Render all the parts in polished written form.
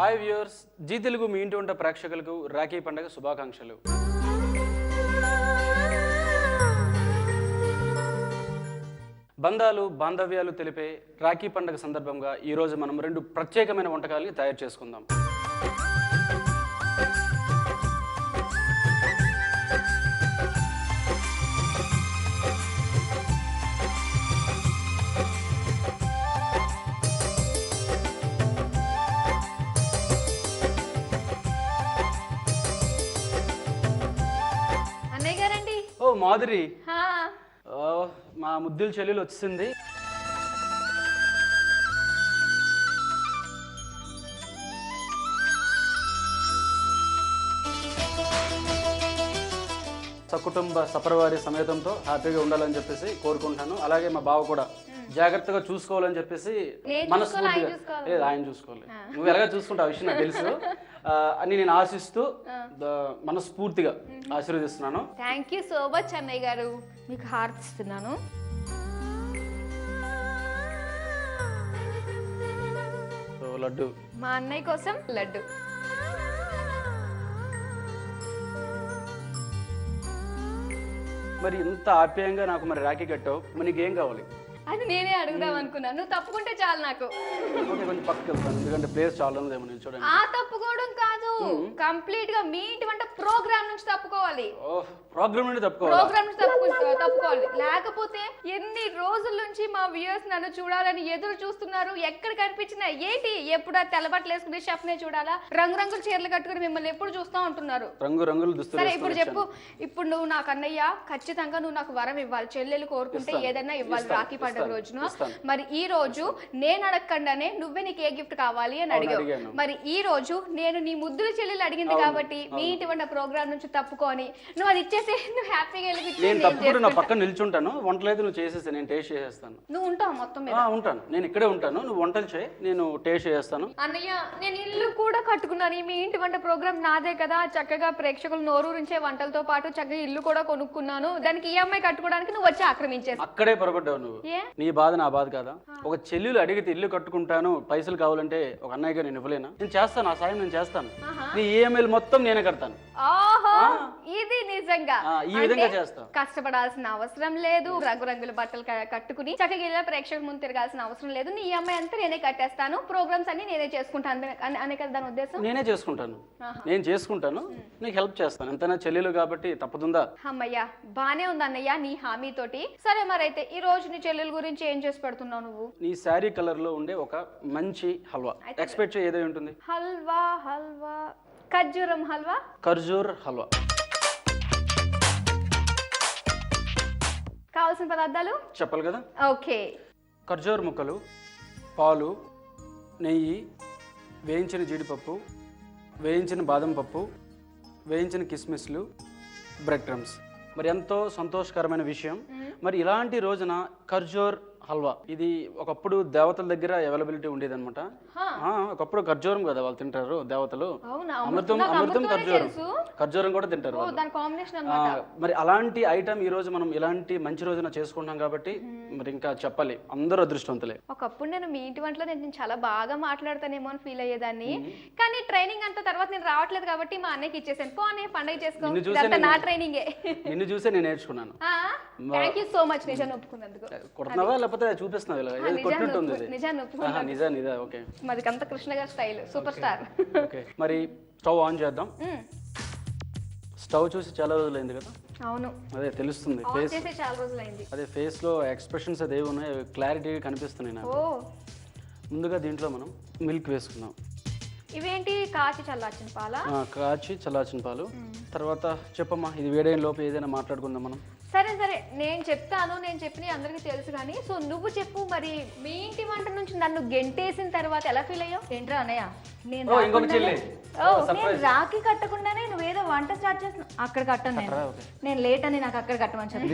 Hi viewers, G Telugu మీ ఇంటి వంట ప్రేక్షకులకు రాఖీ పండుగ శుభాకాంక్షలు. బంధాలు బాంధవ్యాలు తెలిపే రాఖీ పండుగ సందర్భంగా ఈరోజు మనం 2 ప్రత్యేకమైన వంటకాలని తయారు చేసుకుందాం. ఓ మాధురి, మా ముద్దుల చెల్లెలు వచ్చింది. సకుటుంబ సపరివారి సమేతంతో హ్యాపీగా ఉండాలని చెప్పేసి కోరుకుంటాను. అలాగే మా బావ కూడా జాగ్రత్తగా చూసుకోవాలని చెప్పేసి మనస్ఫూర్తిగా, లేదు ఆయన చూసుకోవాలి, నువ్వు ఎలాగ చూసుకుంటావు ఆ విషయం నాకు తెలుసు అని నేను ఆశిస్తూ మనస్ఫూర్తిగా ఆశీర్వదిస్తున్నాను. థ్యాంక్ యూ సో మచ్ అన్నయ్య గారు, మీకు హారతి ఇస్తున్నాను. లడ్డు మా అన్నయ్య కోసం లడ్డు. మరి ఇంత ఆప్యాయంగా నాకు మరి రాఖీ కట్టావు, మరి నీకేం కావాలి? అది నేనే అడుగుదాం అనుకున్నాను, నువ్వు తప్పుకుంటే చాలు నాకు. కొంచెం పక్కకి వెళ్తాను, ఎందుకంటే ప్లేస్ చాలా ఉందేమో. నేను చూడండి, ఆ తప్పుకోవడం కాదు, కంప్లీట్ గా మీ ఇంటి వంట ప్రోగ్రామ్ నుంచి తప్పుకోవాలి. ప్రోగ్రామ్ నుండి తప్పుకోవాలి. లేకపోతే ఎన్ని రోజుల నుంచి మా వ్యూయర్స్ నన్ను చూడాలని ఎదురు చూస్తున్నారు. ఎక్కడ కనిపించినా ఏంటి ఎప్పుడు తెల్లబట్టలు వేసుకుని షెఫ్నే చూడాలా, రంగురంగుల చీరలు కట్టుకుని మిమ్మల్ని ఎప్పుడు చూస్తూ ఉంటున్నారు. రంగురంగుల దుస్తులు. సరే ఇప్పుడు చెప్పు, ఇప్పుడు నువ్వు నాకు అన్నయ్య ఖచ్చితంగా నువ్వు నాకు వరం ఇవ్వాలి. చెల్లెలు కోరుకుంటే ఏదైనా ఇవ్వాలి రాఖీ పండుగ రోజున. మరి ఈ రోజు నేను అడగకుండానే నువ్వే నీకు ఏ గిఫ్ట్ కావాలి అని అడిగావు. మరి ఈ రోజు నేను నీ ముద్దుల చెల్లెలు అడిగింది కాబట్టి మీ ఇంటి వంట ప్రోగ్రామ్ నుంచి తప్పుకొని నువ్వు అది ఇచ్చేసి నువ్వు హ్యాపీగా నా పక్కన నిల్చుంటాను. వంటలు అయితే నువ్వు చేసేసి నేను టేస్ట్ చేసేస్తాను. నువ్వు ఉంటావు మొత్తం మీద? ఉంటాను, నేను ఇక్కడే ఉంటాను. నువ్వు వంటలు చేయి, నేను టేస్ట్ చేస్తాను. అన్నయ్య నేను ఇల్లు కూడా కట్టుకున్నాను. మీ ఇంటి వంట ప్రోగ్రామ్ నాదే కదా, చక్కగా ప్రేక్షకులు నోరూరించే వంటలతో పాటు చక్కగా ఇల్లు కూడా కొనుక్కున్నాను. దానికి ఈఎంఐ కట్టుకోవడానికి నువ్వు వచ్చి ఆక్రమించేసి అక్కడే పొరపడ్డావు నువ్వు. నీ బాధ నా బాధ కదా. ఒక చెల్లెలు అడిగితే ఇల్లు కట్టుకుంటాను, పైసలు కావాలంటే ఒక అన్నయ్యగా నేను ఇవ్వలేనా? నేను చేస్తాను, ఆ సాయం నేను చేస్తాను. నీ ఈఎంఐలు మొత్తం నేనే కడతాను. ఇది నిజంగా ఈ విధంగా చేస్తా. కష్టపడాల్సిన అవసరం లేదు, రంగురంగుల బట్టలు కట్టుకుని చక్కగా ఇలా ప్రేక్షకుల ముందు తిరగాల్సిన అవసరం లేదు. నీ ఈఎంఐ అంతా నేనే కట్టేస్తాను, ప్రోగ్రామ్స్ అన్ని నేనే చేసుకుంటాను అనే కదా దాని ఉద్దేశం. నేనే చేసుకుంటాను, నేను చేసుకుంటాను, నీకు హెల్ప్ చేస్తాను. ఎంతైనా చెల్లెలు కాబట్టి తప్పదుందా? అమ్మయ్యా బానే ఉంది అన్నయ్య నీ హామీ తోటి. సరే మరైతే ఈ రోజు నీ చెల్లెల గురించి ఏం చేసి పెడుతున్నావు నువ్వు? నీ శారీ కలర్ లో ఉండే ఒక మంచి హల్వా ఎక్స్పెక్ట్ చేయ. ఏదై ఉంటుంది? హల్వా ఖర్జూరం హల్వా. ఖర్జూర్ హల్వా. కావాల్సిన పదార్థాలు చెప్పాలి కదా? ఓకే. ఖర్జూర్ ముక్కలు, పాలు, నెయ్యి, వేయించిన జీడిపప్పు, వేయించిన బాదం పప్పు, వేయించిన కిస్మిస్లు, బ్రెడ్ క్రమ్స్. మరి ఎంతో సంతోషకరమైన విషయం. మరి ఇలాంటి రోజున ఖర్జూర్ హల్వా ఇది ఒకప్పుడు దేవతల దగ్గర అవైలబిలిటీ ఉండేది అనమాట. ఒకప్పుడు ఖర్జూరం కదా వాళ్ళు తింటారు దేవతలు. అమృతం ఖర్జూరం కూడా తింటారు. మరి అలాంటి ఐటమ్ ఈ రోజు మనం ఇలాంటి మంచి రోజున చేసుకుంటాం కాబట్టి మరి ఇంకా చెప్పాలి, అందరూ అదృష్టవంతులే. ఒకప్పుడు నేను మీ ఇంటి వంటలో నేను చాలా బాగా మాట్లాడతానేమో అని ఫీల్ అయ్యేదాన్ని, కానీ ట్రైనింగ్ అంతా తర్వాత నేను రావట్లేదు కాబట్టి మా అన్నయ్యకి ఇచ్చేసాను. పోనీ పండుగ చేసుకో, నా ట్రైనింగే. నిన్ను చూసే నేను నేర్చుకున్నాను. థ్యాంక్ యూ సో మచ్ నిజాన్ని ఒప్పుకున్నందుకు. కొడుతున్నావా లేకపోతే చూపిస్తున్నావు? మాదికంతా కృష్ణ గారి స్టైల్, సూపర్ స్టార్. మరి స్టవ్ ఆన్ చేద్దాం. స్టవ్ చూసి చాలా రోజులైంది కదా? అవును, అదే తెలుస్తుంది. చాలా రోజులైంది. అదే ఫేస్ లో ఎక్స్ప్రెషన్స్ అదే ఉన్నాయి, క్లారిటీ కనిపిస్తున్నాయి నాకు. ముందుగా దీంట్లో మనం మిల్క్ వేసుకుందాం. ఇవేంటి? కాచి చల్లార్చిన పాల? కాచి చల్లార్చిన పాలు. తర్వాత చెప్పమ్మా, ఇది వేడైన లోపు ఏదైనా మాట్లాడుకుందాం మనం. సరే సరే నేను చెప్తాను, నేను చెప్పిన అందరికీ తెలుసు కానీ సో నువ్వు చెప్పు. మరి మీ ఇంటి వంట నుంచి నన్ను గెంటేసిన తర్వాత ఎలా ఫీల్ అయ్యావు? ఏంట్రా అన్నయ్య, నేను రాఖీ కట్టకుండానే నువ్వేదో వంట స్టార్ట్ చేస్తున్నా. అక్కడ కట్టను నేను లేట్ అని నాకు అక్కడ కట్టమని చెప్పి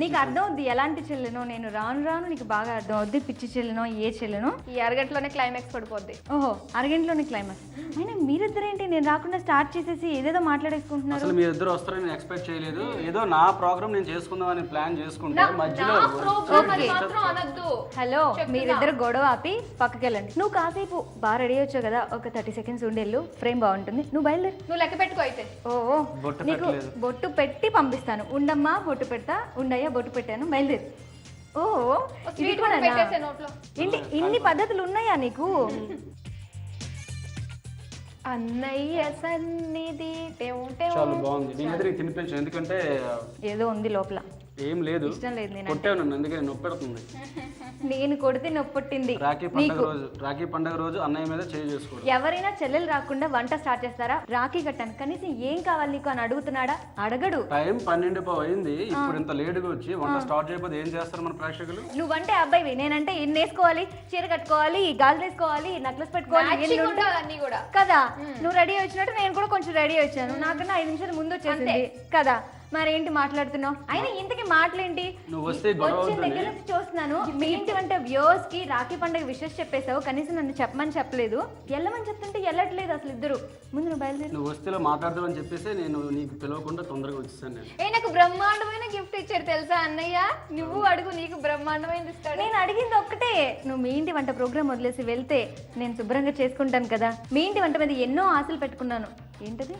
నీకు అర్థం అవుద్ది ఎలాంటి చెల్లెనో. నేను రాను రాను నీకు బాగా అర్థం అవుద్ది పిచ్చి చెల్లెనో ఏ చెల్లెనో. ఈ అరగంటలోనే క్లైమాక్స్ పడిపోద్ది. ఓహో, అరగంటలోనే క్లైమాక్స్. అయినా మీరిద్దరేంటి నేను రాకుండా స్టార్ట్ చేసేసి ఏదేదో మాట్లాడేసుకుంటున్నా? చేస్తున్నారు? అసలు మీరిద్దరు వస్తారని నేను ఎక్స్పెక్ట్ చేయలేదు. ఏదో నా ప్రోగ్రామ్ నేను చేసుకుందాం అని ప్లాన్ చేసుకుంటే మధ్యలో హలో, మీరిద్దరు గొడవ ఆపి పక్కకి వెళ్ళండి. నువ్వు కాసేపు బాగా రెడీ వచ్చావు కదా, ఒక 30 సెకండ్స్ ఉండేళ్ళు, ఫ్రేమ్ బాగుంటుంది. నువ్వు బయలుదేరు. నువ్వు లెక్క పెట్టుకో అయితే. ఓ బొట్టు నీకు పెట్టలేదు. బొట్టు పెట్టి పంపిస్తాను. ఉండమ్మా బొట్టు పెడతా, ఉండయ్యా బొట్టు పెట్టాను, బయలుదేరు. ఓ ఇది స్వీట్ కూడానా? పెట్టేసే నోట్లో. ఏంటి ఇన్ని పద్ధతులు ఉన్నాయా నీకు? అన్నయ్య సన్నిధి టేవ్ టేవ్. చాలా బాగుంది. నేనైతే నీకు తినిపించాను, ఎందుకంటే ఏదో ఉంది లోపల, ఏం లేదు, ఇష్టం లేదు. నేను కొట్టావు నన్ను, అందుకే నొప్పి పెడుతుంది. నేను కొడితే నొప్పొట్టింది. రాఖీ పండగ రోజు అన్నయ్య మీద చేయి చేసుకోవడం. ఎవరైనా చెల్లెలు రాకుండా వంట స్టార్ట్ చేస్తారా? రాఖీ కట్టాను, కనీసం ఏం కావాలి నీకు అని అడుగుతున్నాడా? అడగడు. టైం 12 అయింది, ఇప్పుడు ఇంత లేటుగా వచ్చి వంట స్టార్ట్ చేయకపోతే ఏం చేస్తారు మన ప్రేక్షకులు? నువ్వంటే అబ్బాయివి, నేనంటే ఇన్ని వేసుకోవాలి, చీర కట్టుకోవాలి, గాజులు వేసుకోవాలి, నెక్లెస్ పెట్టుకోవాలి, Matching ఎన్ని ఉండాలి అన్నీ కూడా. కదా. నువ్వు రెడీ వచ్చినట్టు నేను కూడా కొంచెం రెడీ వచ్చాను, నాకన్నా 5 నిమిషాలు ముందు వచ్చేసింది కదా. మరేంటి మాట్లాడుతున్నావు? అయినా ఇంతకీ మాటలేంటి? నువ్వు వస్తే గొడవ వచ్చిన దగ్గర నుంచి చూస్తున్నాను. మీ ఇంటి వంట వ్యూవర్స్ కి రాఖీ పండుగ విషయం చెప్పేశావు, కనీసం నన్ను చెప్పమని చెప్పలేదు. వెళ్ళమని చెప్తుంటే వెళ్ళట్లేదు అసలు ఇద్దరు. ముందు నువ్వు బయలుదేరు. నువ్వు వస్తేలో మాట్లాడదామని చెప్పేసి నేను నీకు పిలవకుండా తొందరగా వచ్చేసాను. నేను నాకు బ్రహ్మాండమైన గిఫ్ట్ ఇచ్చారు తెలుసా అన్నయ్య. నువ్వు అడుగు, నీకు బ్రహ్మాండమైనది ఇస్తాడు. నేను అడిగింది ఒక్కటే, నువ్వు మీ ఇంటి వంట ప్రోగ్రామ్ వదిలేసి వెళ్తే నేను శుభ్రంగా చేసుకుంటాను కదా. మీ ఇంటి వంట మీద ఎన్నో ఆశలు పెట్టుకున్నాను. ఏంటది?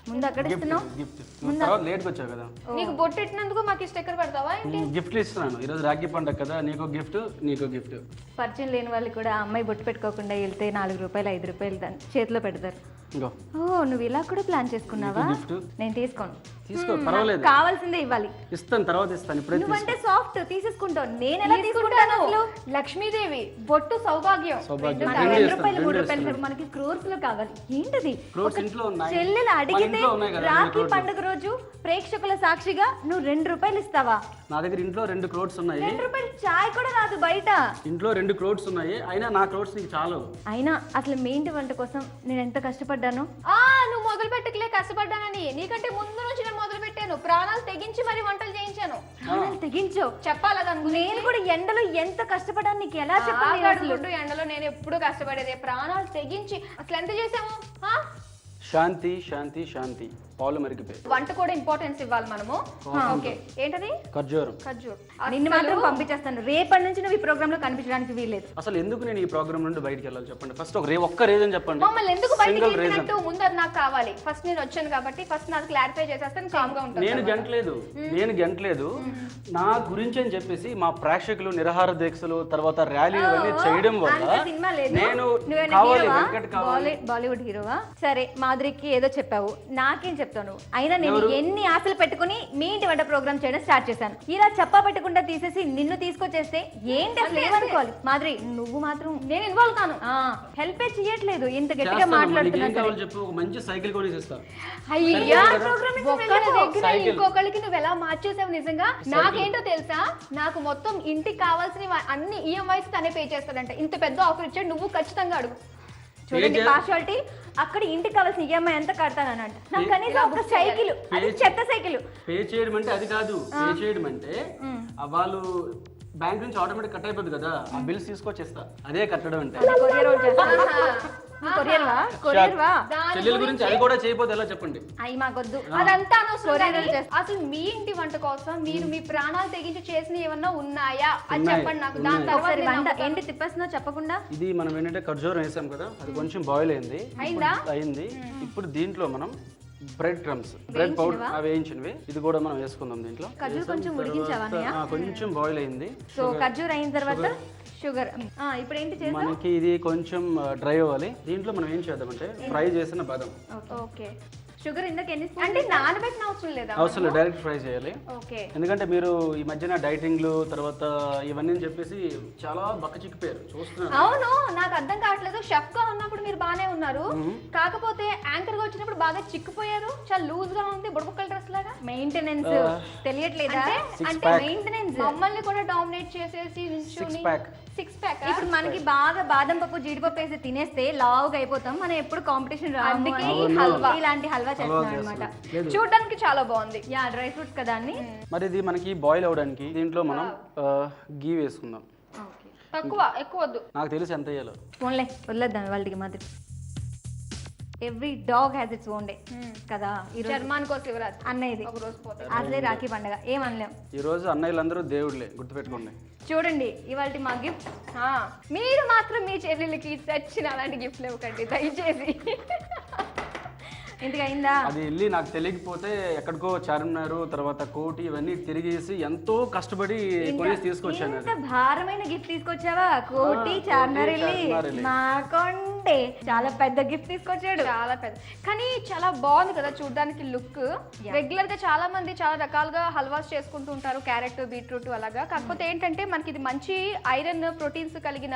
ముందు అక్కడ ఇస్తున్నావు, గిఫ్ట్ తర్వాత లేట్గా వచ్చావు కదా, నీకు బొట్టు పెట్టినందుకు మాకు స్టిక్కర్ పెడతావా? గిఫ్ట్లు ఇస్తున్నాను. ఈరోజు రాఖీ పండగ కదా, నీకు గిఫ్ట్ నీకు గిఫ్ట్. పరిచయం లేని వాళ్ళు కూడా ఆ అమ్మాయి బొట్టు పెట్టుకోకుండా వెళ్తే 4 రూపాయలు 5 రూపాయలు దాని చేతిలో పెడతారు. ఇంకో ఓ నువ్వు ఇలా కూడా ప్లాన్ చేసుకున్నావా? గిఫ్ట్ నేను తీసుకోను. తీసుకో, పర్వాలేదు, కావాల్సిందే ఇవ్వాలి. ఇస్తాను, తర్వాత ఇస్తాను. ఇప్పుడే నువ్వంటే సాఫ్ట్ తీసేసుకుంటావు, నేను ఎలా తీసుకుంటాను? అసలు లక్ష్మీదేవి బొట్టు సౌభాగ్యం. సౌభాగ్యం. మనకి 2 రూపాయలు 3 రూపాయలు మనకి క్రోర్స్ లో కావాలి. ఏంటది? క్రోర్స్ ఇంట్లో ఉన్నాయి. చెల్లెలు అడిగితే ఇంట్లో ఉన్నాయి కదా, రాఖీ పండుగ రోజు ప్రేక్షకుల సాక్షిగా నువ్వు 2 రూపాయలు ఇస్తావా? నా దగ్గర ఇంట్లో 2 క్రోడ్స్ ఉన్నాయి. 2 రూపాయలు చాయ్ కూడా రాదు బయట. ఇంట్లో 2 క్రోడ్స్ ఉన్నాయి, అయినా నా క్రోడ్స్ నీకు చాలు. అయినా అసలు మీ ఇంటి వంట కోసం నేను ఎంత కష్టపడ్డాను. నువ్వు మొదలు పెట్టకలే కష్టపడ్డానని. నీకంటే ముందు నుంచి నేను మొదలు పెట్టాను. ప్రాణాలు తెగించి మరి వంటలు చేయించాను. ప్రాణాలు తెగించో చెప్పాలా దాని గురించి? నేను కూడా ఎండలో ఎంత కష్టపడ్డాను నీకు ఎలా చెప్పాలి? అడుగుంటూ ఎండలో నేను ఎప్పుడు కష్టపడేదే. ప్రాణాలు తెగించి అసలు ఎంత చేసాము? శాంతి శాంతి శాంతి, పాలు మరిగిపోయి. వంట కూడా ఇంపార్టెన్స్ ఇవ్వాలి మనము. ఓకే, ఏంటది? ఖర్జూరం. ఖర్జూర్. నిన్ను మాత్రం పంపించేస్తాను. రేపటి నుంచి నువ్వు ఈ ప్రోగ్రామ్ లో కనిపించడానికి వీల్లేదు. అసలు ఎందుకు నేను ఈ ప్రోగ్రామ్ నుండి బయటికి వెళ్ళాలి చెప్పండి? ఫస్ట్ ఒక్క రీజన్ చెప్పండి. మమ్మల్ని ఎందుకు బయటికి వెళ్ళినట్టు ముందు అది నాకు కావాలి. ఫస్ట్ నేను వచ్చాను కాబట్టి ఫస్ట్ నాకు క్లారిఫై చేసేస్తాను, కామ్ గా ఉంటాను. నేను గంటలేదు నా గురించి అని చెప్పేసి మా ప్రేక్షకులు నిరాహార దీక్షలు తర్వాత ర్యాలీలు అన్ని చేయడం వల్ల సినిమా లేదు. నేను కావాలి, వెంకట్ కావాలి. బాలీవుడ్ హీరోవా? సరే, మాధురికి ఏదో చెప్పావు, నాకేం చెప్తావు? అయినా నేను ఎన్ని ఆశలు పెట్టుకుని మీ ఇంటి వంట ప్రోగ్రామ్ చేయడం స్టార్ట్ చేశాను. ఇలా చెప్పా పెట్టకుండా తీసేసి నిన్ను తీసుకొచ్చేస్తే ఏంటి అసలు ఏమనుకోవాలి? మాధురి నువ్వు మాత్రం నేను ఇన్వాల్వ్ కాను. హెల్పే చేయట్లేదు, ఇంత గట్టిగా మాట్లాడుతున్నాను. చెప్పు, ఒక మంచి సైకిల్ కొనేసిస్తా. ఇంకొకరికి నువ్వు ఎలా మార్చేసావు నిజంగా. నాకేంటో తెలుసా, నాకు మొత్తం ఇంటికి కావాల్సిన అన్ని ఈఎంఐస్ తనే పే చేస్తాడంట. ఇంత పెద్ద ఆఫర్ ఇచ్చాడు, నువ్వు ఖచ్చితంగా అడుగు. చూడండి పార్షాలిటీ. అక్కడ ఇంటికి కావాల్సిన ఈఎంఐ ఎంత కడతానంట. నాకు కనీసం ఒక సైకిల్, అది చెత్త సైకిల్. పే చేయడం అంటే అది కాదు. పే చేయడం అంటే వాళ్ళు బ్యాంక్ నుంచి ఆటోమేటిక్ కట్ అయిపోద్ది కదా, ఆ బిల్స్ తీసుకొచ్చేస్తా. అదే కట్టడం అంటే. చెల్లెల గురించి అది కూడా చేయకపోతే ఎలా చెప్పండి? అవి మాకొద్దు, అదంతా అసలు మీ ఇంటి వంట కోసం మీరు మీ ప్రాణాలు తెగించి చేసిన ఏమన్నా ఉన్నాయా అని చెప్పండి నాకు. దాని తర్వాత ఏంటి తిప్పేస్తున్నావు చెప్పకుండా? ఇది మనం ఏంటంటే ఖర్జూరం వేసాం కదా, అది కొంచెం బాయిల్ అయింది. ఇప్పుడు దీంట్లో మనం బ్రెడ్ క్రమ్స్, బ్రెడ్ పౌడర్ వేయించినవి, ఇది కూడా మనం వేసుకుందాం దీంట్లో. కొంచెం బాయిల్ అయింది. సో ఖర్జూర్ అయిన తర్వాత షుగర్. ఇప్పుడు ఏంటి చేద్దాం? మనకి ఇది కొంచెం డ్రై అవ్వాలి. దీంట్లో మనం ఏం చేద్దామంటే ఫ్రై చేసిన బాదం. ఓకే, షుగర్ ఇందాక ఎన్ని అంటే నానబెట్టిన అవసరం లేదా? అవసరం లేదు, డైరెక్ట్ ఫ్రై చేయాలి. ఓకే, ఎందుకంటే మీరు ఈ మధ్యన డైటింగ్లు తర్వాత ఇవన్నీ చెప్పేసి చాలా బక్క చిక్కిపోయారు చూస్తున్నారు. అవును, నాకు అర్థం కావట్లేదు. షెఫ్ గా ఉన్నప్పుడు మీరు బానే ఉన్నారు, కాకపోతే యాంకర్ గా వచ్చినప్పుడు బాగా చిక్కిపోయారు. చాలా లూజ్ గా ఉంది, బుడబుక్కల డ్రెస్ లాగా. మెయింటెనెన్స్ తెలియట్లేదా? అంటే మెయింటెనెన్స్ మమ్మల్ని కూడా డామినేట్ చేసేసి సిక్స్ ప్యాక్. ఇప్పుడు మనకి బాగా బాదం పప్పు జీడిపప్పు వేసి తినేస్తే లావుగా అయిపోతాం. మనం ఎప్పుడు కాంపిటీషన్ అందుకే హల్వా, ఇలాంటి హల్వా చేస్తున్నాం అనమాట. చూడడానికి చాలా బాగుంది. యా, డ్రై ఫ్రూట్స్ కదా అన్ని. మరి ఇది మనకి బాయిల్ అవడానికి దీంట్లో మనం గీ వేసుకుందాం. తక్కువ ఎక్కువ వద్దు, నాకు తెలిసి ఎంత వేయాలో. ఫోన్లే వదిలేద్దాం వాళ్ళకి మాత్రం. Every dog has its own day కదా. ఈ చర్మానికో శివరాత్రి అన్నయ్యది ఒక రోజు పోతే అసలే రాఖీ పండగ ఏమనలేం. ఈ రోజు అన్నయ్యలందరూ దేవుళ్ళే, గుర్తుపెట్టుకోండి. చూడండి ఇవాళ మా గిఫ్ట్. మీరు మాత్రం మీ చెల్లెలకి తెచ్చిన అలాంటి గిఫ్ట్లు ఇవ్వకండి దయచేసి. ఇంటికి అయిందా? అది వెళ్ళి నాకు తెలియకపోతే ఎక్కడికో చార్మినార్ తర్వాత కోటి ఇవన్నీ తిరిగేసి ఎంతో కష్టపడి కొనేసి తీసుకొచ్చాను. ఇంత భారమైన గిఫ్ట్ తీసుకొచ్చావా? కోటి చార్మినార్ వెళ్ళి మాకొండే చాలా పెద్ద గిఫ్ట్ తీసుకొచ్చాడు. చాలా పెద్ద, కానీ చాలా బాగుంది కదా చూడడానికి లుక్. రెగ్యులర్ గా చాలా మంది చాలా రకాలుగా హల్వాస్ చేసుకుంటూ ఉంటారు, క్యారెట్ బీట్రూట్ అలాగా. కాకపోతే ఏంటంటే మనకి ఇది మంచి ఐరన్ ప్రోటీన్స్ కలిగిన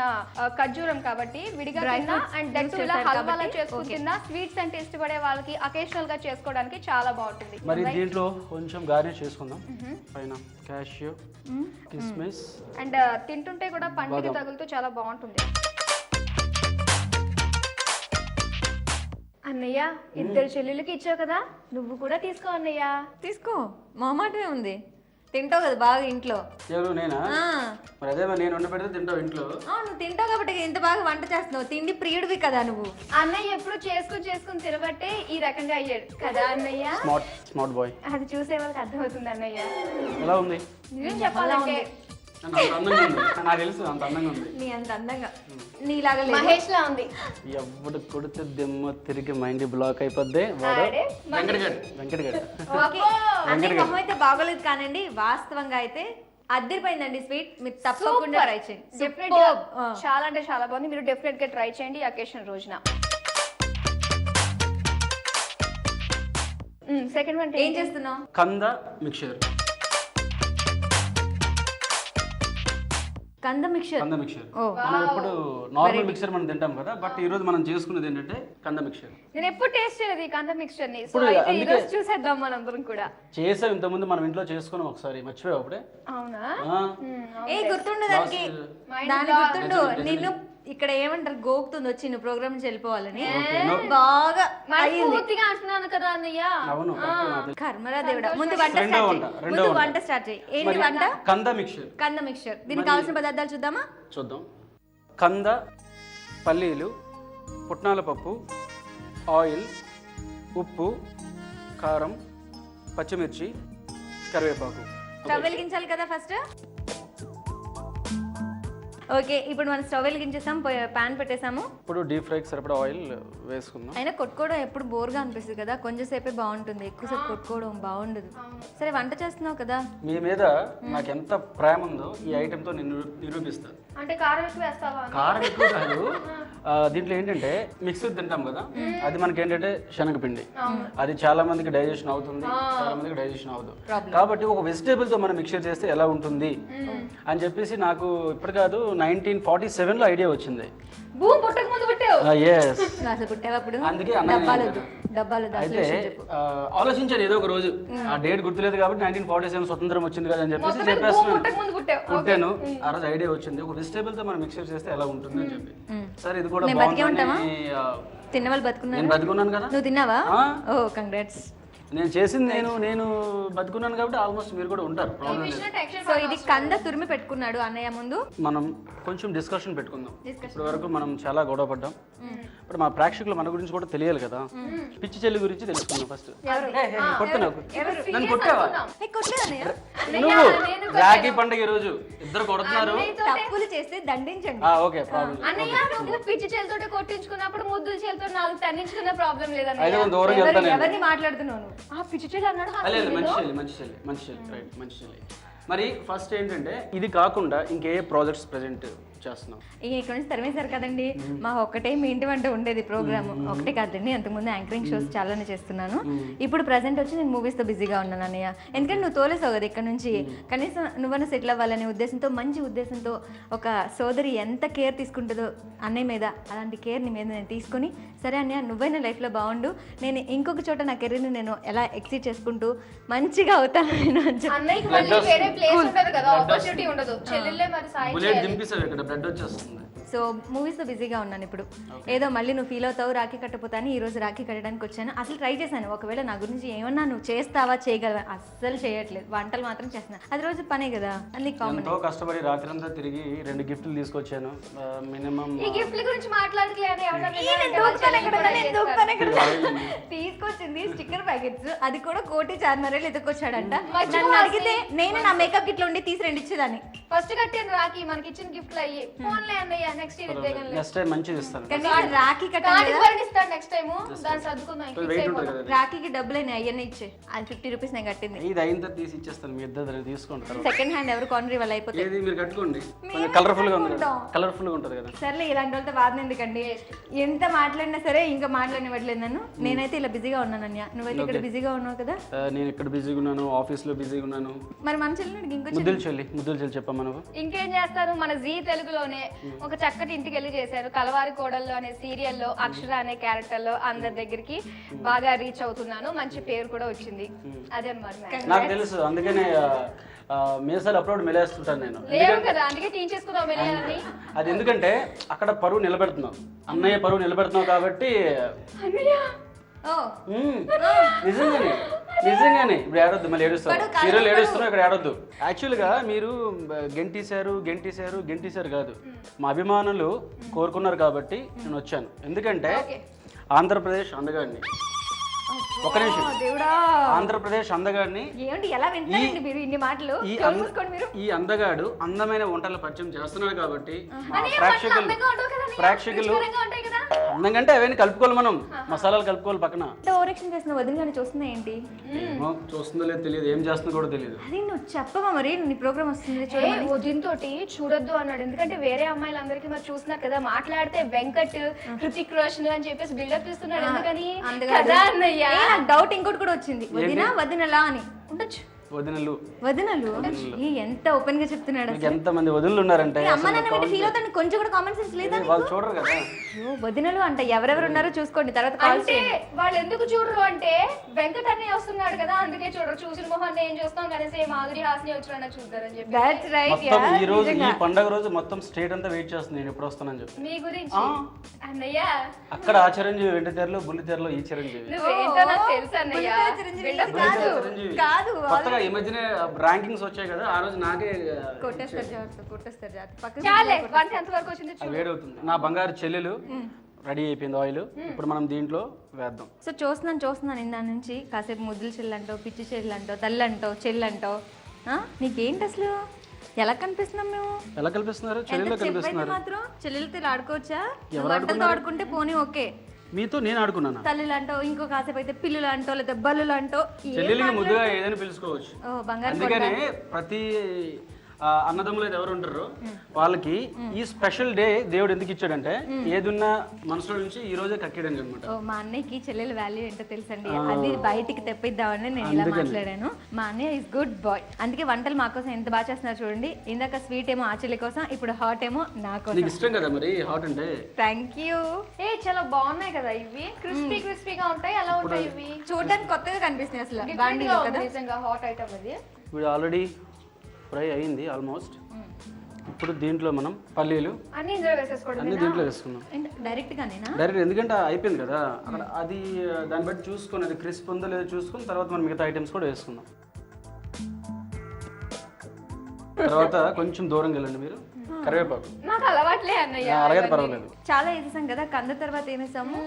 ఖర్జూరం కాబట్టి విడిగా తిన్నా అండ్ దట్టు ఇలా హల్వాలా చేసుకుని తిన్నా స్వీట్స్ అంటే ఇష్టపడే వాళ్ళకి అకేషనల్ గా చేసుకోవడానికి చాలా బాగుంటుంది. మరి దీంట్లో కొంచెం గార్నిష్ చేసుకుందాం. పైన క్యాష్యూ, కిస్మిస్ అండ్ తింటుంటే కూడా పండుగ తగులుతూ చాలా బాగుంటుంది. అన్నయ్య ఇద్దరు చెల్లెలకి ఇచ్చావు కదా, నువ్వు కూడా తీసుకో అన్నయ్య. తీసుకో, మా మాటమే ఉంది. తింటావు కదా బాగా ఇంట్లో. ఎవరు నేనా? మరి అదే మరి నేను వండి పెడితే తింటావు ఇంట్లో. నువ్వు తింటావు కాబట్టి ఇంత బాగా వంట చేస్తున్నావు. తిండి ప్రియుడివి కదా నువ్వు. అన్నయ్య ఎప్పుడు చేసుకుని తినబట్టే ఈ రకంగా అయ్యాడు కదా అన్నయ్య. Smart boy. అది చూసే వాళ్ళకి అర్థమవుతుంది అన్నయ్య. ఎలా ఉంది? నిజం చెప్పాలంటే నాకు తెలుసు అంత అందంగా ఉంది. నీ అంత అందంగా నీలాగా మహేష్ లా ఉంది. ఎవడు కొడితే దెమ్మ తిరిగి మైండ్ బ్లాక్ అయిపోద్ది. వెంకటగడ్ అన్ని మొహం అయితే బాగోలేదు కానండి, వాస్తవంగా అయితే అద్దరిపోయిందండి స్వీట్. మీరు తప్పకుండా ట్రై చేయండి. డెఫినెట్ గా చాలా అంటే చాలా బాగుంది. మీరు డెఫినెట్ గా ట్రై చేయండి అకేషన్ రోజున. సెకండ్ వన్ ఏం చేస్తున్నావు? కంద మిక్చర్. కంద మిక్చర్. మనం ఎప్పుడు నార్మల్ మిక్చర్ మనం తింటాం కదా, బట్ ఈ రోజు మనం చేసుకున్నది ఏంటంటే కంద మిక్చర్. నేను ఎప్పుడు టేస్ట్ చేయలేదు ఈ కంద మిక్చర్ ని, సో ఈ రోజు చూసేద్దాం మనందరం కూడా. చేసాం ఇంతకుముందు మనం ఇంట్లో చేసుకున్నాం ఒకసారి, మర్చిపోయావు అప్పుడే. అవునా? గుర్తుండు దానికి, దాని గుర్తుండు. నిన్ను ఇక్కడ ఏమంటారు గోకుతుంది వచ్చి నువ్వు ప్రోగ్రామ్ నుంచి వెళ్ళిపోవాలని బాగా అంటున్నాను కదా అన్నయ్య. కర్మరా దేవుడా. ముందు వంట స్టార్ట్ చేయి. ఏంటి వంట? కంద మిక్చర్. కంద మిక్చర్. దీనికి కావాల్సిన పదార్థాలు చూద్దామా? చూద్దాం. కంద, పల్లీలు, పుట్నాల పప్పు, ఆయిల్, ఉప్పు, కారం, పచ్చిమిర్చి, కరివేపాకు. స్టవ్ వెలిగించాలి కదా ఫస్ట్. ఓకే, ఇప్పుడు మనం స్టవ్ వెలిగించేసాం, పాన్ పెట్టేసాము. ఇప్పుడు డీప్ ఫ్రైకి సరిపడా ఆయిల్ వేసుకుందాం. అయినా కొట్టుకోవడం ఎప్పుడు బోర్గా అనిపిస్తుంది కదా, కొంచెం సేపే బాగుంటుంది, ఎక్కువసేపు కొట్టుకోవడం బాగుండదు. సరే వంట చేస్తున్నావు కదా, మీ మీద నాకు ఎంత ప్రేమ ఉందో ఈ ఐటమ్ తో నేను నిరూపిస్తాను. అంటే కారం ఎక్కువ వేస్తావా? కారం ఎక్కువ కాదు. దీంట్లో ఏంటంటే మిక్సర్ తింటాం కదా, అది మనకి ఏంటంటే శనగపిండి. అది చాలా మందికి డైజెషన్ అవుతుంది, చాలా మందికి డైజెషన్ అవ్వదు. కాబట్టి ఒక వెజిటేబుల్ తో మనం మిక్సర్ చేస్తే ఎలా ఉంటుంది అని చెప్పేసి నాకు ఇప్పుడు కాదు 1947లో ఐడియా వచ్చింది. అందుకే అయితే ఆలోచించాను ఏదో ఒక రోజు, ఆ డేట్ గుర్తులేదు కాబట్టి 1947 స్వతంత్రం వచ్చింది కదా అని చెప్పేసి చెప్పేస్తున్నాను. పుట్టాను ఆ రోజు ఐడియా వచ్చింది, ఒక వెజిటేబుల్ తో మనం మిక్సర్ చేస్తే ఎలా ఉంటుంది అని చెప్పి. సరే ఇది కూడా తిన్న వాళ్ళు బతుకున్నారు. నేను బతుకున్నాను కదా. నువ్వు తిన్నావా? ఓ కంగ్రాట్స్. నేను చేసింది నేను బతుకున్నాను కాబట్టి ఆల్మోస్ట్ మీరు కూడా ఉంటారు. సో ఇది కంద తురిమి పెట్టుకున్నాడు అన్నయ్య ముందు. మనం కొంచెం డిస్కషన్ పెట్టుకుందాం. ఇప్పటి వరకు మనం చాలా గొడవ పడ్డాం. ఇప్పుడు మా ప్రేక్షకులు మన గురించి కూడా తెలియాలి కదా. పిచ్చి చెల్లి గురించి తెలుసుకుందాం ఫస్ట్. కొట్టు నాకు, నన్ను కొట్టావా? నువ్వు రాఖీ పండుగ ఈ రోజు ఇద్దరు కొడుతున్నారు. తప్పులు చేస్తే దండించండి. Okay, problem. పిచ్చి చెల్లితో కొట్టించుకున్నప్పుడు ముద్దుల చెల్లితో నాలుగు తండించుకున్న ప్రాబ్లం లేదని ఎవరిని మాట్లాడుతున్నాను? పిచ్చి చెల్లి అన్నాడు. మంచి చెల్లి. మరి ఫస్ట్ ఏంటంటే ఇది కాకుండా ఇంకే ప్రాజెక్ట్స్ ప్రెజెంట్ చేస్తున్నాం? ఇక్కడ నుంచి తరిమేశారు కదండి, మా ఒక్కటే మీ ఇంటి వంట ఉండేది ప్రోగ్రామ్. ఒకటే కాదండి, అంతకుముందు యాంకరింగ్ షోస్ చాలానే చేస్తున్నాను. ఇప్పుడు ప్రజెంట్ వచ్చి నేను మూవీస్తో బిజీగా ఉన్నాను అన్నయ్య. ఎందుకంటే నువ్వు తోలేసావు కదా ఇక్కడ నుంచి, కనీసం నువ్వన్నా సెటిల్ అవ్వాలనే ఉద్దేశంతో, మంచి ఉద్దేశంతో, ఒక సోదరి ఎంత కేర్ తీసుకుంటుందో అన్నయ్య మీద, అలాంటి కేర్ నీ మీద నేను తీసుకొని, సరే అన్నయ్య నువ్వైనా లైఫ్లో బాగుండు, నేను ఇంకొక చోట నా కెరీర్ని నేను ఎలా ఎక్సీడ్ చేసుకుంటూ మంచిగా అవుతాను నేను అని చెప్పి. వేరే ప్లేస్ ఉండదు కదా, ఆపర్చునిటీ ఉండదు. చెల్లెళ్ళే మరి సాయం చేయాలి. బ్లడ్ వచ్చేస్తుంది. సో మూవీస్తో బిజీగా ఉన్నాను ఇప్పుడు. ఏదో మళ్ళీ నువ్వు ఫీల్ అవుతావు రాఖీ కట్టపోతాను, ఈ రోజు రాఖీ కట్టడానికి వచ్చాను. అసలు ట్రై చేశాను, ఒకవేళ నా గురించి ఏమన్నా నువ్వు చేస్తావా చేయగలవా, అస్సలు చేయట్లేదు. వంటలు మాత్రం చేస్తున్నాను, అది రోజు పనే కదా, అన్ని కామన్. ఎంతో కష్టపడి రాత్రంతా తిరిగి 2 గిఫ్ట్లు తీసుకొచ్చాను. మినిమం ఈ గిఫ్ట్ల గురించి మాట్లాడట్లేదు. తీసుకొచ్చింది స్టిక్కర్ ప్యాకెట్స్, అది కూడా 1.5 ఎత్తుకొచ్చాడంట. నన్ను అడిగితే నేను నా మేకప్ కిట్ లో ఉండి తీసి 2 ఇచ్చేదాన్ని. ఫస్ట్ కట్టిన రాఖీ మనకి ఇచ్చిన గిఫ్ట్లు అయ్యి ఫోన్లే అన్నయ్య. నెక్స్ట్ నెక్స్ట్ టైం మంచిది ఇస్తాను. కానీ రాఖీ కట్టాలి ఇస్తాను నెక్స్ట్ టైం, దాన్ని సర్దుకుందాం. రాఖీకి డబ్బులు అయినాయి, అవన్నీ ఇచ్చే. అది 50 రూపీస్ నేను కట్టింది. ఇది అయిన తర్వాత తీసి ఇచ్చేస్తాను, మీ ఇద్దరు తీసుకుంటారు. సెకండ్ హ్యాండ్ ఎవరు కానరీ వాళ్ళు అయిపోతే ఏది మీరు కట్టుకోండి, కలర్ఫుల్ గా ఉంది, కలర్ఫుల్ గా ఉంటుంది కదా. సర్లే ఇలాంటి వాళ్ళతో బాధ ఎందుకండి, ఎంత మాట్లాడినా సరే ఇంకా మాట్లాడినట్లేదు నన్ను. నేనైతే ఇలా బిజీగా ఉన్నాను అన్య, నువ్వైతే ఇక్కడ బిజీగా ఉన్నావు కదా. నేను ఇక్కడ బిజీగా ఉన్నాను, ఆఫీస్ లో బిజీగా ఉన్నాను. మరి మన చెల్లి ఇంకో ముద్దులు చెల్లి చెప్పమ్మా నువ్వు. ఇంకేం చేస్తారు, మన జీ తెలుగులోనే ఒక చక్కటి ఇంటికి వెళ్ళి చేశారు. కలవారి కోడల్లో అనే సీరియల్లో అక్షర అనే క్యారెక్టర్ లో అందరి దగ్గరికి బాగా రీచ్ అవుతున్నాను, మంచి పేరు కూడా వచ్చింది. అదే అన్నమాట. నాకు తెలుసు, అందుకనే మీసాలు అప్లోడ్ మెలేస్తుంటాను నేను. లేవు కదా, అందుకే టీచ్ చేసుకున్నావు మెలేయాలని. అది ఎందుకంటే అక్కడ పరువు నిలబెడుతున్నావు, అన్నయ్య పరువు నిలబెడుతున్నావు కాబట్టి. నిజంగానే ఇప్పుడు ఏడొద్దు, మళ్ళీ ఏడుస్తారు. సీరియల్ ఏడుస్తున్నావు, ఇక్కడ ఏడొద్దు. యాక్చువల్గా మీరు గెంటేశారు కాదు, మా అభిమానులు కోరుకున్నారు కాబట్టి నేను వచ్చాను. ఎందుకంటే ఆంధ్రప్రదేశ్ అందగాడిని, ఒక నిమిషం, ఆంధ్రప్రదేశ్ అందగాడిని ఈ అందగాడు అందమైన వంటలు పరిచయం చేస్తున్నాడు కాబట్టి ప్రేక్షకులు అందంగా అవన్నీ కలుపుకోవాలి, మనం మసాలాలు కలుపుకోవాలి పక్కన. ఓవరాక్షన్ చేసిన వదిన చూస్తున్నా ఏంటి, చూస్తుందో లేదు తెలియదు, ఏం చేస్తుందో కూడా తెలియదు. అది నువ్వు చెప్పవా మరి, నీ ప్రోగ్రామ్ వస్తుంది వదినతో చూడొద్దు అన్నాడు. ఎందుకంటే వేరే అమ్మాయిలందరికీ మరి చూస్తున్నారు కదా, మాట్లాడితే వెంకట్, హృతిక్ రోషన్ అని చెప్పేసి బిల్డప్ ఇస్తున్నాడు. ఎందుకని డౌట్ ఇంకోటి కూడా వచ్చింది, వదినలా అని ఉండొచ్చు. వదినలు ఎంత ఓపెన్ గా చెప్తున్నాడు. ఎంత మంది వదినలు ఉన్నారంటే అమ్మ నాన్న ఫీల్ అవుతాను, కొంచెం కూడా కామన్ సెన్స్ లేదా? వాళ్ళు చూడరు కదా. వదినలు అంట, ఎవరెవరు ఉన్నారో చూసుకోండి తర్వాత కాల్ చేయండి. వాళ్ళు ఎందుకు చూడరు అంటే వెంకట్ అన్నయ్య వస్తున్నాడు కదా, అందుకే చూడరు. చూసిన మొహాన్ని ఏం చూస్తాం కానీ మాధురి హాస్ని వచ్చిన చూద్దారని చెప్పి. That's right. ఈ రోజు ఈ పండగ రోజు మొత్తం స్టేట్ అంతా వెయిట్ చేస్తుంది నేను ఎప్పుడు వస్తానని చెప్పి. మీ గురించి అన్నయ్య అక్కడ ఆ చిరంజీవి వెంట తెరలో బుల్లి తెరలో ఈ చిరంజీవి. నువ్వేంటో నాకు తెలుసు అన్నయ్య. కాదు కొత్తగా ఈ మధ్యనే ర్యాంకింగ్స్ వచ్చాయి కదా, ఆ రోజు నాకే కొట్టేస్తారు జాతి. చాలే వంట ఎంత వరకు వచ్చింది వేడవుతుంది. నా బంగారు చెల్లెలు రెడీ అయిపోయింది ఆయిల్, ఇప్పుడు మనం దీంట్లో వేద్దాం. సో చూస్తున్నాను ఇందా నుంచి కాసేపు ముద్దులు చెల్లంటావు, పిచ్చి చెల్లంటావు, తల్లంటావు, చెల్లంటావు. నీకేంటి అసలు, ఎలా కనిపిస్తున్నాం మేము? ఎలా కనిపిస్తున్నారు? చెల్లెలు కనిపిస్తున్నారు. మాత్రం చెల్లెలతో ఆడుకోవచ్చా? వంటలతో ఆడుకుంటే పోనీ ఓకే, మీతో నేను ఆడుకున్నాను. తల్లులు అంటావు, ఇంకో కాసేపు అయితే పిల్లులు అంటావు, లేదా బల్లులు అంటావు. చెల్లెలికి ముద్దుగా ఏదైనా పిలుచుకోవచ్చు. బంగారు. అందుకనే ప్రతి అన్నదమ్ములు అయితే ఎవరు ఉంటారో వాళ్ళకి ఈ స్పెషల్ డే దేవుడు ఎందుకు ఇచ్చాడంటే ఏదున్నా మనసులో నుంచి ఈ రోజే కక్కేయడానికి అనమాట. మా అన్నయ్యకి చెల్లెల వాల్యూ ఏంటో తెలుసండి, అది బయటికి తెప్పిద్దామని నేను ఇలా మాట్లాడాను. మా అన్నయ్య ఇస్ గుడ్ బాయ్, అందుకే వంటలు మా కోసం ఎంత బాగా చేస్తున్నారు చూడండి. ఇందాక స్వీట్ ఏమో ఆ చెల్లి కోసం, ఇప్పుడు హాట్ ఏమో నా కోసం. నీకు ఇష్టం కదా మరి హాట్ అంటే. Thank you. చాలా బాగున్నాయి కదా ఇవి, క్రిస్పీగా ఉంటాయి. ఎలా ఉంటాయి ఇవి? చూడడానికి కొత్తగా కనిపిస్తున్నాయి అసలు. నిజంగా హాట్ ఐటమ్ అది. ఇప్పుడు ఆల్రెడీ ఫ్రై అయింది ఆల్మోస్ట్. ఇప్పుడు దీంట్లో మనం పల్లీలు అన్ని దీంట్లో వేసుకున్నాం డైరెక్ట్, ఎందుకంటే అయిపోయింది కదా అక్కడ. అది దాన్ని బట్టి చూసుకొని అది క్రిస్ప్ ఉందో లేదో చూసుకొని తర్వాత మనం మిగతా ఐటమ్స్ కూడా వేసుకుందాం. తర్వాత కొంచెం దూరంగా వెళ్ళండి మీరు. కరివేపాకు అలాగే పర్వాలేదు. చాలా వేసేసాం కదా. కంద తర్వాత ఏమేసాము?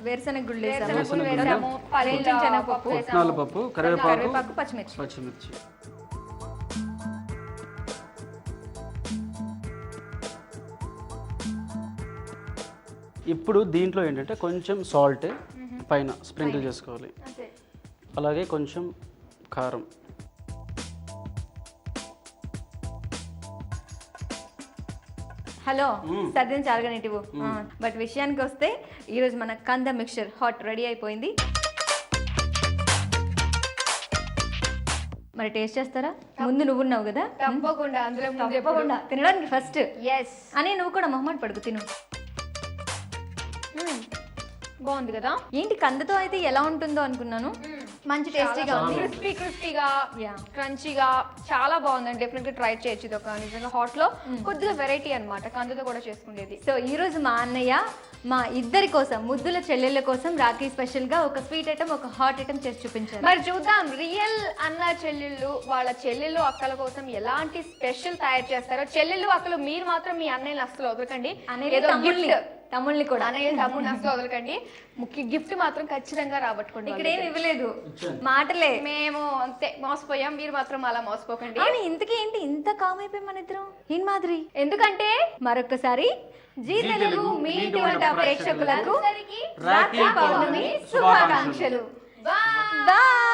వేరుశనగ గుళ్ళు వేసాము, పుట్నాల పప్పు, కరివేపాకు, పచ్చిమిర్చి. ఇప్పుడు దీంట్లో ఏంటంటే కొంచెం సాల్ట్ పైన స్ప్రింకిల్ చేసుకోవాలి, అలాగే కొంచెం కారం. హలో సర్దిని చాలుగా నెటివ్. బట్ విషయానికి వస్తే ఈరోజు మన కంద మిక్చర్ హాట్ రెడీ అయిపోయింది. మరి టేస్ట్ చేస్తారా? ముందు నువ్వు ఉన్నావు కదా, తప్పకుండా తినడానికి ఫస్ట్ అని నువ్వు కూడా మొహమాట పడుకు తిను. బాగుంది కదా. ఏంటి కందతో అయితే ఎలా ఉంటుందో అనుకున్నాను, మంచి టేస్టీగా ఉంది. క్రిస్పీగా Yeah. క్రంచీగా చాలా బాగుందండి. డెఫినెట్ గా ట్రై చేయొచ్చు. ఇది ఒక నిజంగా హాట్ లో కొద్దిగా వెరైటీ అన్నమాట, కందుతో కూడా చేసుకునేది. సో ఈ రోజు మా అన్నయ్య మా ఇద్దరి కోసం, ముద్దుల చెల్లెళ్ళ కోసం రాఖీ స్పెషల్ గా ఒక స్వీట్ ఐటమ్, ఒక హాట్ ఐటమ్ చేసి చూపించారు. మరి చూద్దాం రియల్ అన్న చెల్లెళ్ళు వాళ్ళ చెల్లెళ్ళు అక్కల కోసం ఎలాంటి స్పెషల్ తయారు చేస్తారో. చెల్లెళ్ళు అక్కలు మీరు మాత్రం మీ అన్నయ్యని అసలు వదలకండి, తమ్ముళ్ళని కూడా అన్నయ్య తమ్ముడిని అసలు వదలకండి. ముఖ్య గిఫ్ట్ మాత్రం ఖచ్చితంగా రాబట్టుకోండి. ఇక్కడ ఏమి ఇవ్వలేదు, మాటలే. మేము అంతే మోసపోయాం, మీరు మాత్రం అలా మోసపోకండి. ఇంతకీ ఏంటి ఇంత కామ్ అయిపోయి మన ఇద్దరం ఏం మాదిరి? ఎందుకంటే మరొకసారి జీ తెలుగు మీ ఇంటి వంట ప్రేక్షకులకు రాఖీ పౌర్ణమి శుభాకాంక్షలు. బాయ్.